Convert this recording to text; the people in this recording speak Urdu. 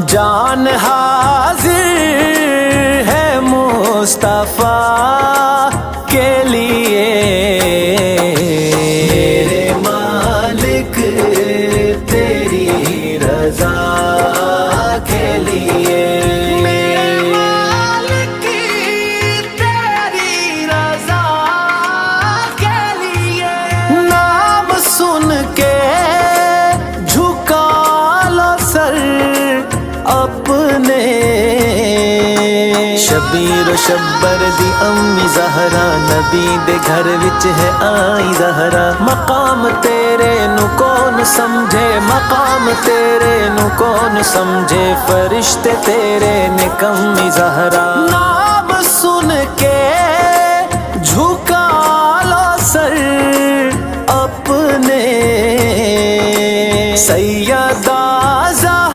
جان حاضر ہے مصطفیٰ کے لیے، میرے مالک تیری رضا کے لیے، میرے مالک تیری رضا کے لیے، نام سن کے جھکا لو سر اپنے، شبیر و شبر دی امی زہرا، نبی دے گھر وچ ہے آئی زہرا، مقام تیرے نو کون سمجھے، مقام تیرے نو کون سمجھے، فرشتے تیرے نے کمی زہرا، نام سن کے جھکا لو سر اپنے،